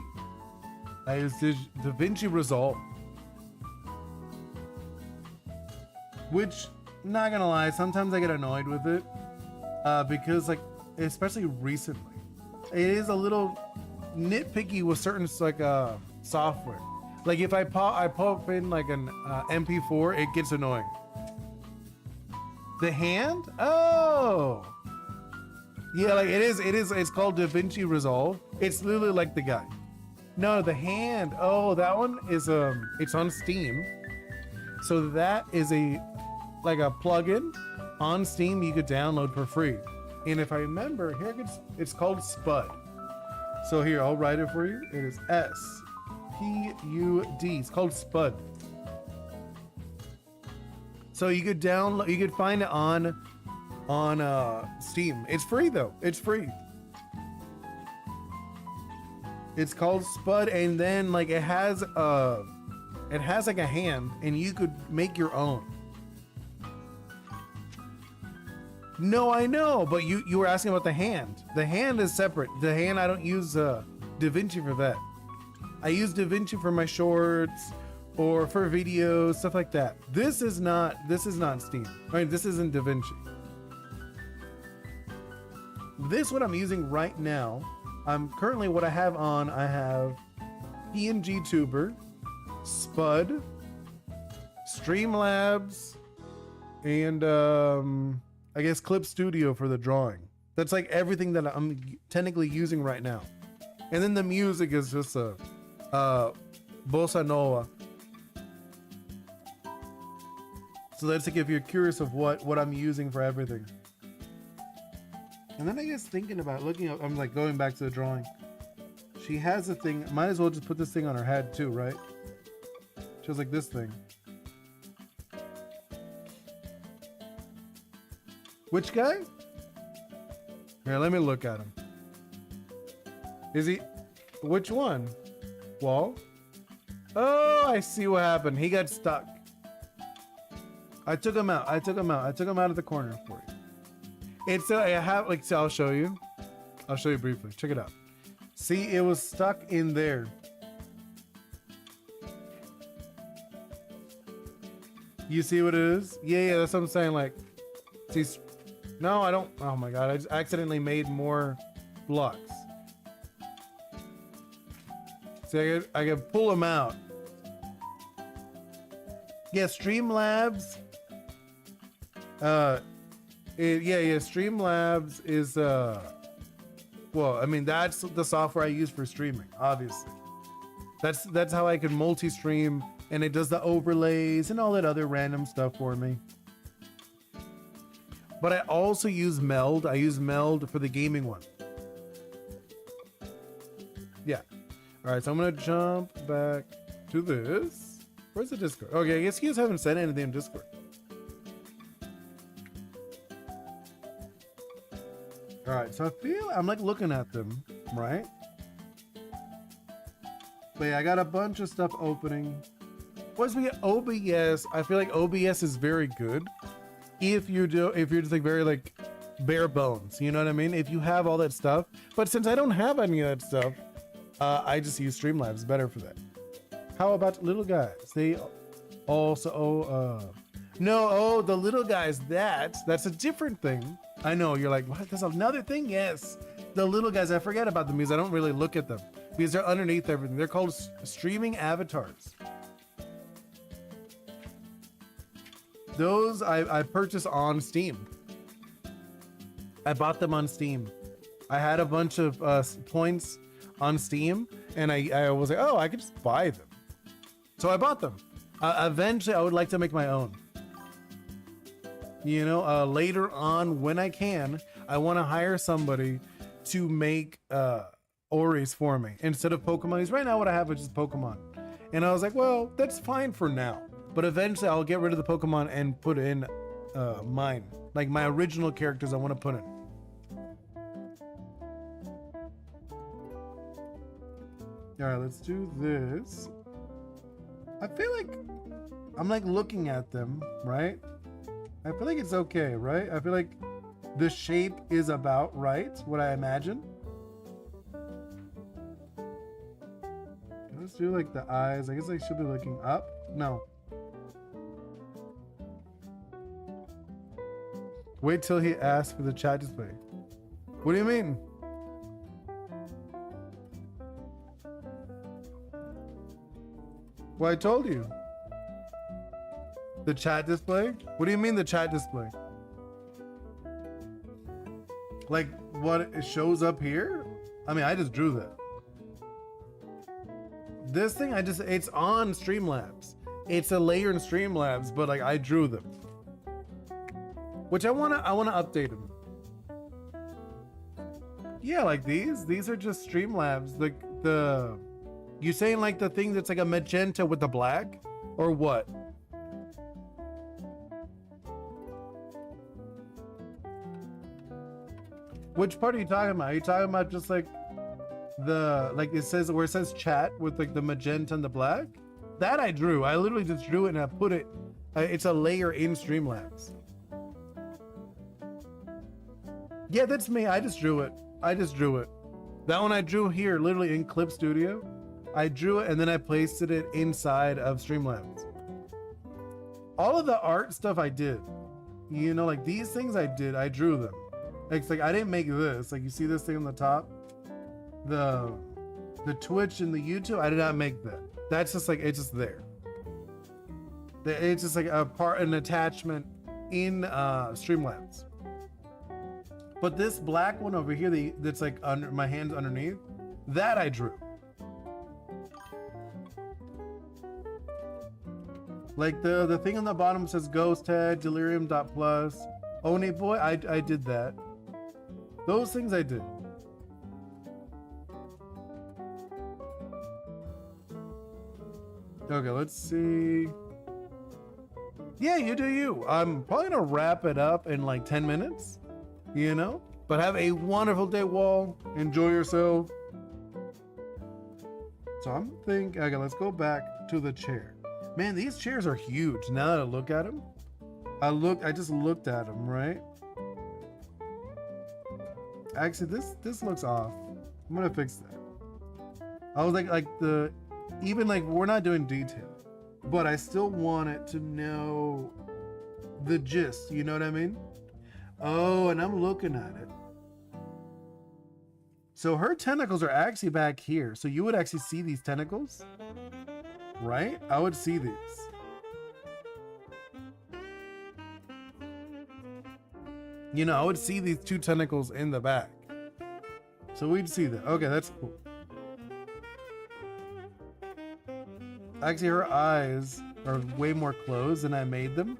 I use DaVinci Resolve. Which, not gonna lie, sometimes I get annoyed with it. Because like, especially recently, it is a little nitpicky with certain like software. Like if I pop in like an MP4, it gets annoying. The hand? Oh. Yeah, like it's called DaVinci Resolve. It's literally like the guy. No, the hand. Oh, that one is it's on Steam. So that is like a plugin on Steam you could download for free. And if I remember, here it's called Spud. So here, I'll write it for you. It is S-P-U-D. It's called Spud. So you could download, you could find it on Steam. It's free though. It's free. It's called Spud, and then like it has like a hand, and you could make your own. No, I know, but you were asking about the hand. The hand is separate. The hand, I don't use DaVinci for that. I use DaVinci for my shorts or for videos, stuff like that. This is not Steam. I mean, this isn't DaVinci. This what I'm using right now. Currently what I have PNG Tuber, Spud, Streamlabs, and I guess Clip Studio for the drawing. That's like everything that I'm technically using right now. And then the music is just a bossa nova. So that's like if you're curious of what I'm using for everything. And then I guess thinking about looking up, I'm like going back to the drawing. She has a thing, might as well just put this thing on her head too, right? She has like this thing. Which guy? Here, let me look at him. Is he, which one? Wall? Oh, I see what happened. He got stuck. I took him out. I took him out of the corner for you. It's I have like, so I'll show you briefly. Check it out. See, it was stuck in there. You see what it is? Yeah, that's what I'm saying. Like, see, no, I don't. Oh my God, I just accidentally made more blocks. See, I can pull them out. Yeah, Streamlabs. Streamlabs is well, I mean, that's the software I use for streaming, obviously. That's how I can multi-stream, and it does the overlays and all that other random stuff for me. But I also use Meld. I use Meld for the gaming one. Yeah. All right, so I'm gonna jump back to this. Where's the Discord? Okay, I guess you guys haven't said anything in Discord. All right, so I feel I'm like looking at them, right? But yeah, I got a bunch of stuff opening. Once we get OBS, I feel like OBS is very good if you're just like very like bare bones, you know what I mean? If you have all that stuff, but since I don't have any of that stuff, I just use Streamlabs better for that. How about little guys? They also the little guys, that's a different thing. I know, you're like, what? There's another thing? Yes. The little guys, I forget about them because I don't really look at them because they're underneath everything. They're called streaming avatars. Those I purchased on Steam. I bought them on Steam. I had a bunch of points on Steam, and I was like, oh, I could just buy them. So I bought them. Eventually, I would like to make my own. You know, later on when I can, I want to hire somebody to make Oris for me instead of Pokemon. Because right now what I have is just Pokemon. And I was like, well, that's fine for now. But eventually I'll get rid of the Pokemon and put in mine. Like my original characters I want to put in. All right, let's do this. I feel like I'm like looking at them, right? I feel like it's okay, right? I feel like the shape is about right, what I imagine. Let's do like the eyes. I guess I should be looking up. No. Wait till he asks for the chat display. What do you mean? Well, I told you. The chat display? What do you mean the chat display? Like what it shows up here? I mean, I just drew that. This thing, it's on Streamlabs. It's a layer in Streamlabs, but like I drew them. Which I wanna update them. Yeah, like these are just Streamlabs. Like you saying like the thing that's like a magenta with the black? Or what? Which part are you talking about? Are you talking about just like it says where it says chat with like the magenta and the black? That I drew. I literally just drew it and I put it. It's a layer in Streamlabs. Yeah, that's me. I just drew it. That one I drew here, literally in Clip Studio. I drew it and then I pasted it inside of Streamlabs. All of the art stuff I did. You know, like these things I did, I drew them. It's like I didn't make this. Like you see this thing on the top? The Twitch and the YouTube, I did not make that. That's just like, it's just there. It's just like an attachment in Streamlabs. But this black one over here that's like under my hands underneath, that I drew. Like the thing on the bottom says Ghost Head, Delirium.plus, Oni Boi, I did that. Those things I did. Okay, let's see. Yeah, you do you. I'm probably gonna wrap it up in like 10 minutes, you know? But have a wonderful day, Wall. Enjoy yourself. So I'm thinking, okay, let's go back to the chair. Man, these chairs are huge. Now that I look at them, I just looked at them, right? Actually, this looks off. I'm gonna fix that. I was like even like we're not doing detail, but I still want it to know the gist. You know what I mean? Oh, and I'm looking at it. So her tentacles are actually back here. So you would actually see these tentacles, right? I would see these. You know, I would see these two tentacles in the back. So we'd see that. Okay, that's cool. Actually, her eyes are way more closed than I made them.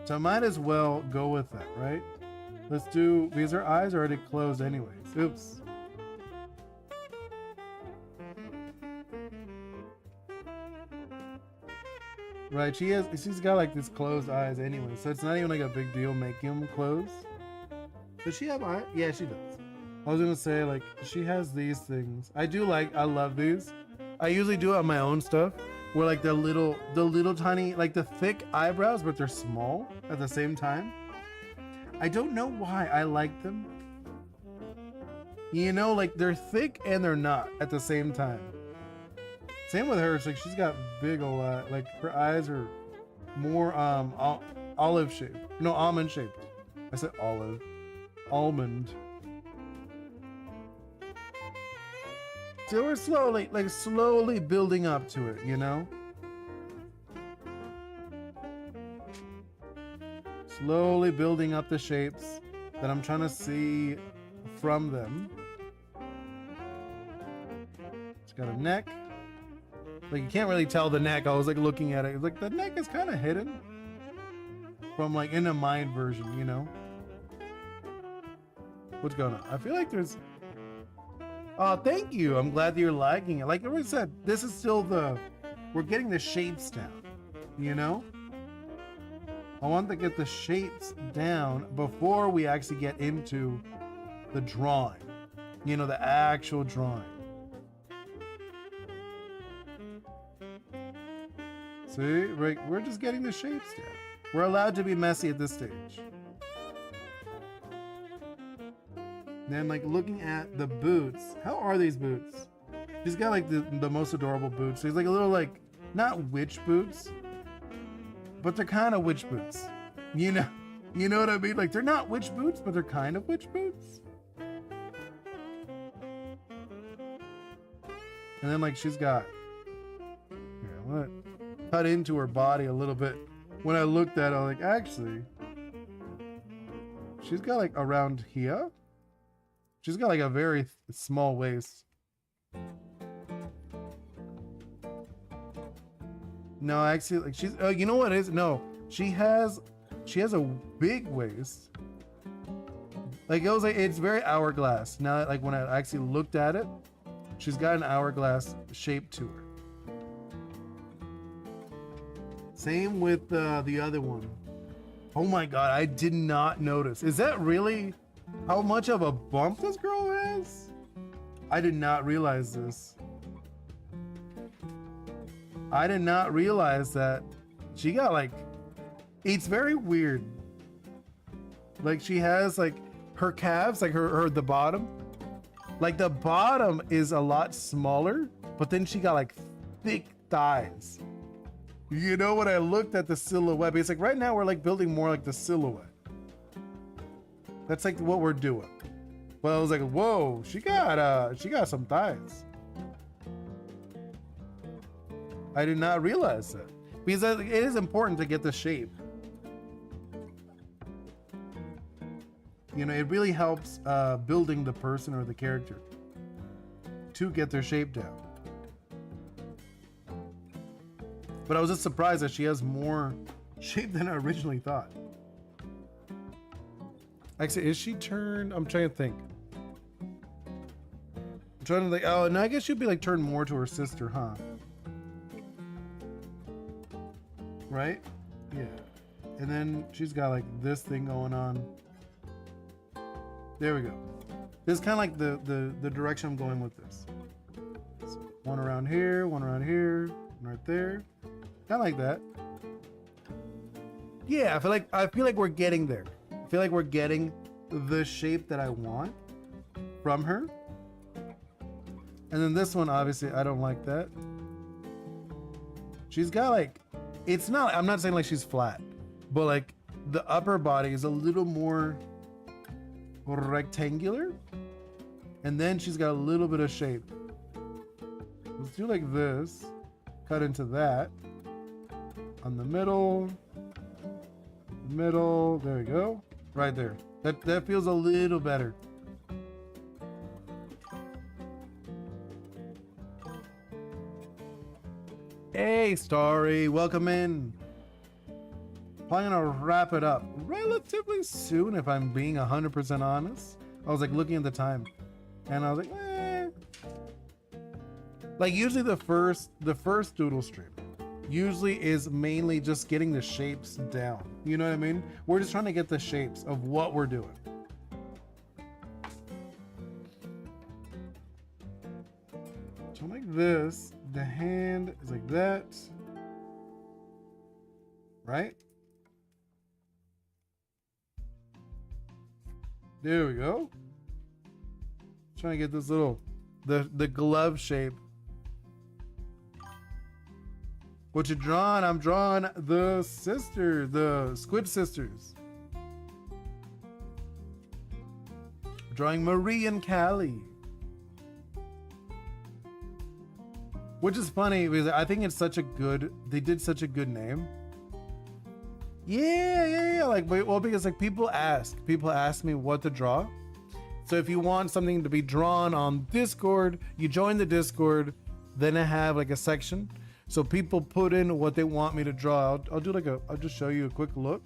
So I might as well go with that, right? Let's do, because her eyes are already closed anyways. Oops. Right, she's got like these closed eyes anyway, so it's not even like a big deal making them closed. Does she have eyes? Yeah, she does. I was gonna say, like, she has these things. I love these. I usually do it on my own stuff, where like the little tiny, like the thick eyebrows, but they're small at the same time. I don't know why I like them. You know, like they're thick and they're not at the same time. Same with her. It's like she's got big old like her eyes are more olive shaped. No, almond shaped. I said olive. Almond. So we're slowly building up to it, you know? Slowly building up the shapes that I'm trying to see from them. It's got a neck. Like, you can't really tell the neck. I was like looking at it. Like, the neck like it's kind of hidden from like in a mind version, you know? What's going on? I feel like there's... Oh, thank you. I'm glad that you're liking it. Like I said, this is still we're getting the shapes down, you know? I want to get the shapes down before we actually get into the drawing, you know, the actual drawing. See, we're just getting the shapes down. We're allowed to be messy at this stage. Then like looking at the boots, how are these boots? He's got like the most adorable boots. So he's like a little like, not witch boots, but they're kind of witch boots. You know what I mean? Like they're not witch boots, but they're kind of witch boots. And then like she's got, here, I'm gonna cut into her body a little bit. When I looked at it, I was like, actually, she's got like around here. She's got like a very small waist. No, actually, like she's. Oh, you know what it is? No, she has a big waist. Like it was like it's very hourglass. Now, like when I actually looked at it, she's got an hourglass shape to her. Same with the other one. Oh my god, I did not notice. Is that really how much of a bump this girl has? I did not realize this. I did not realize that she got like, it's very weird. Like she has like her calves, like her the bottom. Like the bottom is a lot smaller, but then she got like thick thighs. You know, when I looked at the silhouette, it's like right now we're like building more like the silhouette. That's like what we're doing. But I was like, whoa, she got some thighs. I did not realize that. Because it is important to get the shape. You know, it really helps building the person or the character to get their shape down. But I was just surprised that she has more shape than I originally thought. Actually, is she turned? I'm trying to think. I'm trying to think. Oh, no, I guess she'd be like turned more to her sister, huh? Right? Yeah. And then she's got like this thing going on. There we go. This is kind of like the direction I'm going with this. So one around here, one right there. Kind of like that. Yeah, I feel like we're getting there. I feel like we're getting the shape that I want from her. And then this one, obviously, I don't like that. She's got like, it's not, I'm not saying like she's flat, but like the upper body is a little more rectangular. And then she's got a little bit of shape. Let's do like this. Cut into that. On the middle. There we go. Right there. That feels a little better. Hey, Starry, welcome in. Probably gonna wrap it up relatively soon, if I'm being 100% honest. I was like looking at the time, and I was like, eh. Like usually the first doodle stream usually is mainly just getting the shapes down. You know what I mean? We're just trying to get the shapes of what we're doing. So like this, the hand is like that, right? There we go. Trying to get this little, the glove shape. What you drawing? I'm drawing the sisters, the Squid Sisters. I'm drawing Marie and Callie. Which is funny because I think it's such a good, they did such a good name. Yeah. Like, well, because like people ask me what to draw. So if you want something to be drawn on Discord, you join the Discord, then I have like a section. So people put in what they want me to draw. I'll do like I'll just show you a quick look.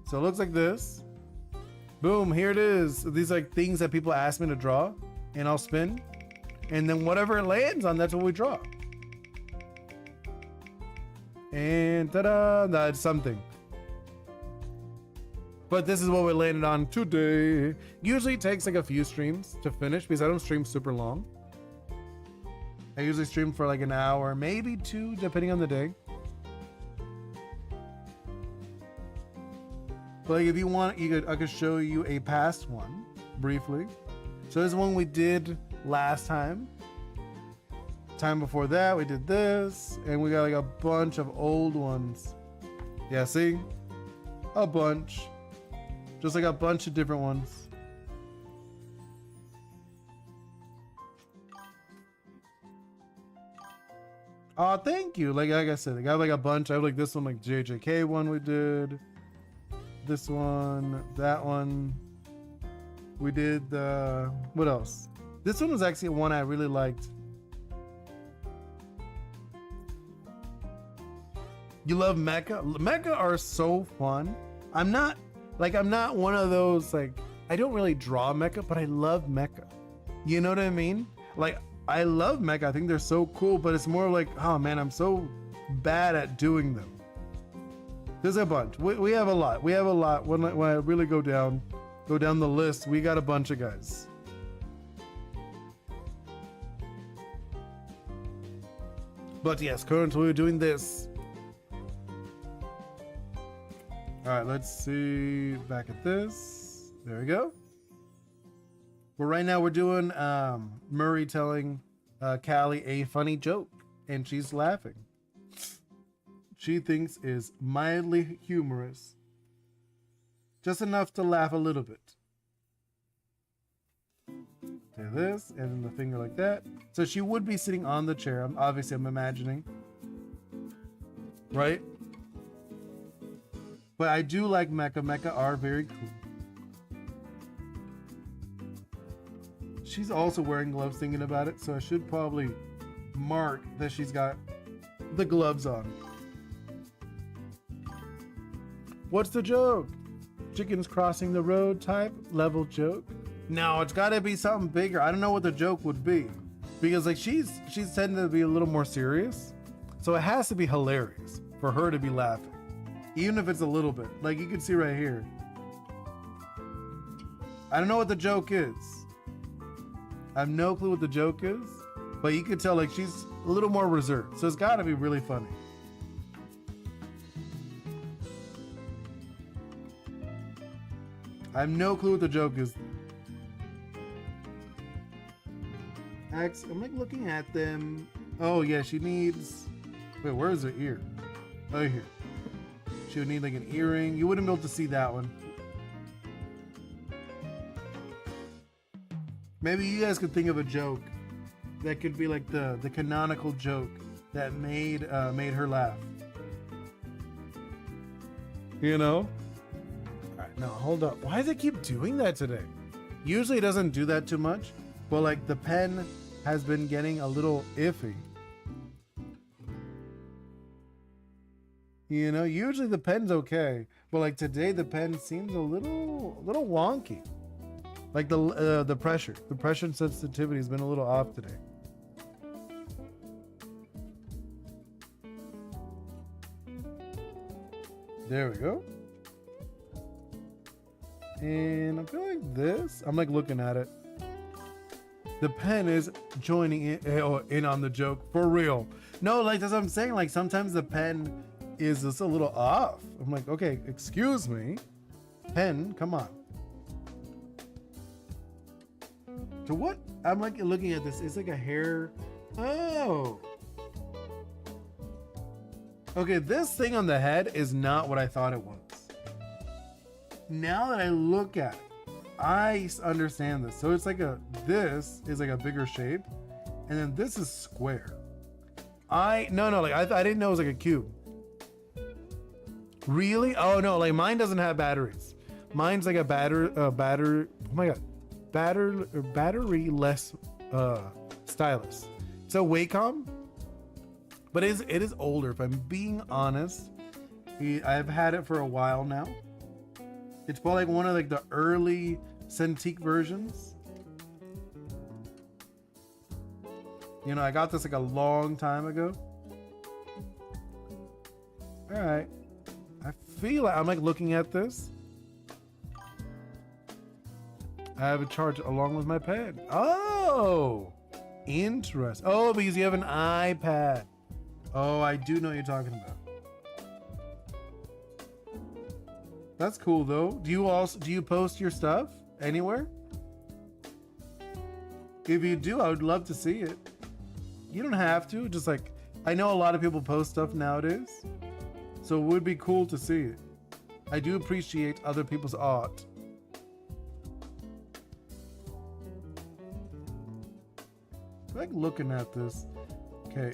So it looks like this. Boom, here it is. These like things that people ask me to draw, and I'll spin. And then whatever it lands on, that's what we draw. And ta-da, that's something. But this is what we landed on today. Usually it takes like a few streams to finish because I don't stream super long. I usually stream for like an hour, maybe 2, depending on the day. But like if you want, I could show you a past one briefly. So this is one we did last time. Time before that, we did this, and we got like a bunch of old ones. Yeah, see? A bunch. Just like a bunch of different ones. Oh, thank you. Like I said, I got like a bunch. I have like this one, like JJK one we did. This one, that one. We did what else? This one was actually one I really liked. You love mecha? Mecha are so fun. I'm not one of those, like, I don't really draw mecha, but I love mecha. You know what I mean? Like, I love mecha. I think they're so cool, but it's more like, oh man, I'm so bad at doing them. There's a bunch. We have a lot. We have a lot. When I really go down the list, we got a bunch of guys. But yes, currently we're doing this. All right, let's see back at this. There we go. Well, right now we're doing Murray telling Callie a funny joke, and she's laughing. She thinks is mildly humorous. Just enough to laugh a little bit. Do this, and then the finger like that. So she would be sitting on the chair. Obviously, I'm imagining. Right? But I do like mecha. Mecha are very cool. She's also wearing gloves thinking about it, so I should probably mark that she's got the gloves on. What's the joke? Chickens crossing the road type level joke? No, it's gotta be something bigger. I don't know what the joke would be. Because like she's tending to be a little more serious. So it has to be hilarious for her to be laughing. Even if it's a little bit. Like you can see right here. I don't know what the joke is. I have no clue what the joke is. But you can tell like she's a little more reserved. So it's gotta be really funny. I have no clue what the joke is. I'm like looking at them. Oh yeah, she needs. Wait, where is her ear? Oh, here. She would need like an earring. You wouldn't be able to see that one. Maybe you guys could think of a joke that could be like the canonical joke that made her laugh. You know? Alright, no, hold up. Why does it keep doing that today? Usually it doesn't do that too much, but like the pen has been getting a little iffy. You know, usually the pen's okay, but like today the pen seems a little wonky. Like the pressure and sensitivity has been a little off today. There we go. And I'm feeling this. I'm like looking at it. The pen is joining in on the joke for real. No, like that's what I'm saying. Like sometimes the pen is just a little off. I'm like, okay, excuse me. Pen, come on. So what? I'm like looking at this. It's like a hair. Oh. Okay, this thing on the head is not what I thought it was. Now that I look at it, I understand this. So it's like this is like a bigger shape, and then this is square. No, like I didn't know it was like a cube. Really? Oh no, like mine doesn't have batteries. Mine's like a oh my god, battery less stylus. So Wacom, but it is older. If I'm being honest, I've had it for a while now. It's probably like one of like the early Cintiq versions. You know, I got this like a long time ago. All right, I feel like I'm like looking at this. I have a charge along with my pad. Oh, interesting. Oh, because you have an iPad. Oh, I do know what you're talking about. That's cool though. Do you post your stuff anywhere? If you do, I would love to see it. You don't have to, just like, I know a lot of people post stuff nowadays, so it would be cool to see it. I do appreciate other people's art. Like looking at this. Okay.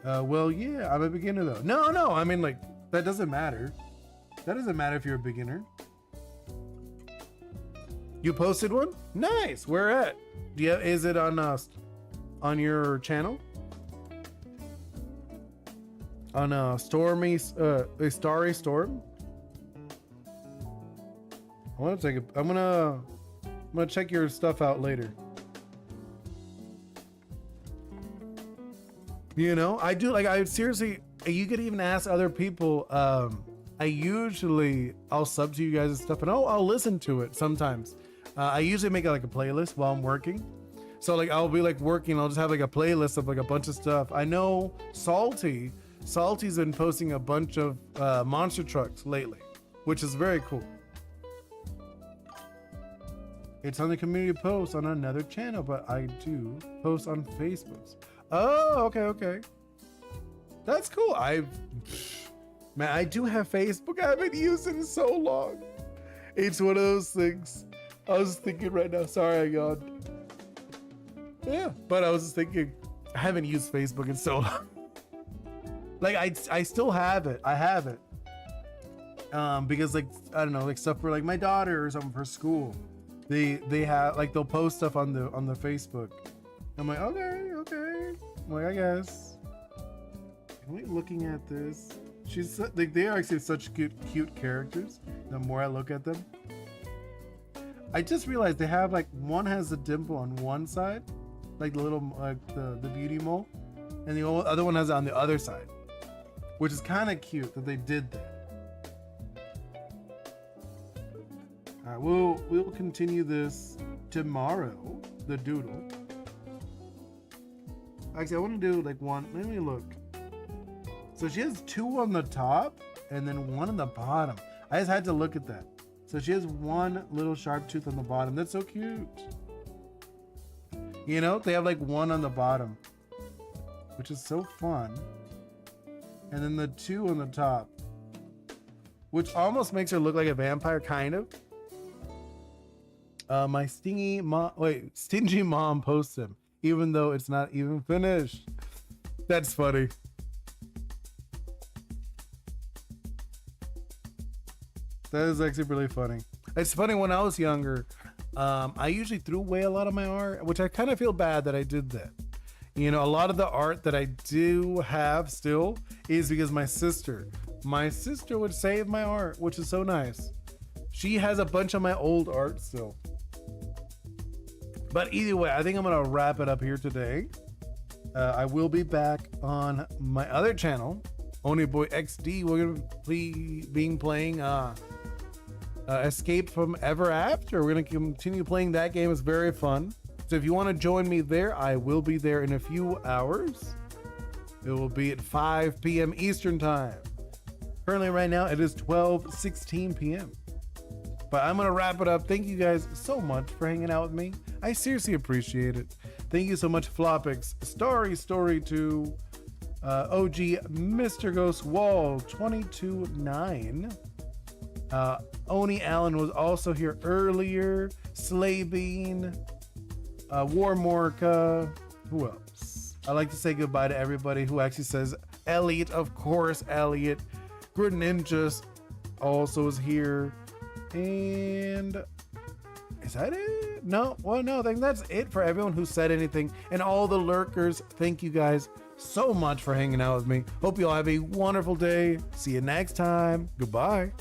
Well, yeah, I'm a beginner though. No, I mean like, that doesn't matter. That doesn't matter if you're a beginner. You posted one? Nice. Where at? Is it on your channel? On a starry storm? I want to take a. I'm gonna check your stuff out later. You know, I do like. I seriously. You could even ask other people. I'll sub to you guys and stuff, and I'll listen to it sometimes. I usually make like a playlist while I'm working. So like I'll be like working, I'll just have like a playlist of like a bunch of stuff. I know Salty's been posting a bunch of monster trucks lately, which is very cool. It's on the community post on another channel, but I do post on Facebook. Oh, okay. That's cool. I do have Facebook. I haven't used it in so long. It's one of those things. I was thinking right now, sorry I yawned. Yeah, but I was just thinking, I haven't used Facebook in so long. Like I still have it. I have it. Because like, I don't know, like stuff for like my daughter or something for school. They have like, they'll post stuff on the Facebook. I'm like, okay. I'm like, I guess. I'm like looking at this. She's like, they are actually such cute characters. The more I look at them. I just realized they have like, one has a dimple on one side, like the little like the beauty mole, and the other one has it on the other side, which is kind of cute that they did that. All right, we'll continue this tomorrow. The doodle. Actually, I want to do like one. Let me look. So she has two on the top and then one on the bottom. I just had to look at that. So she has one little sharp tooth on the bottom. That's so cute. You know, they have like one on the bottom, which is so fun. And then the two on the top, which almost makes her look like a vampire, kind of. My stingy mom posts him, even though it's not even finished. That's funny. That is actually really funny. It's funny, when I was younger, I usually threw away a lot of my art, which I kind of feel bad that I did that. You know, a lot of the art that I do have still is because my sister would save my art, which is so nice. She has a bunch of my old art still. But either way, I think I'm gonna wrap it up here today. I will be back on my other channel, Oni Boi XD. We're gonna be playing Escape from Ever After. We're gonna continue playing that game. It's very fun. So if you want to join me there, I will be there in a few hours. It will be at 5 p.m. Eastern time. Currently right now it is 12:16 p.m. But I'm gonna wrap it up. Thank you guys so much for hanging out with me. I seriously appreciate it. Thank you so much, Flopix, Starry Story 2, OG Mr. Ghost Wall 229. Oni Allen was also here earlier. Slaybean, War Morka. Who else? I like to say goodbye to everybody who actually says Elliot, of course, Elliot. Greninjas also is here. And Is that it? No, well, no, I think that's it for everyone who said anything and all the lurkers. Thank you guys so much for hanging out with me. Hope you all have a wonderful day. See you next time. Goodbye.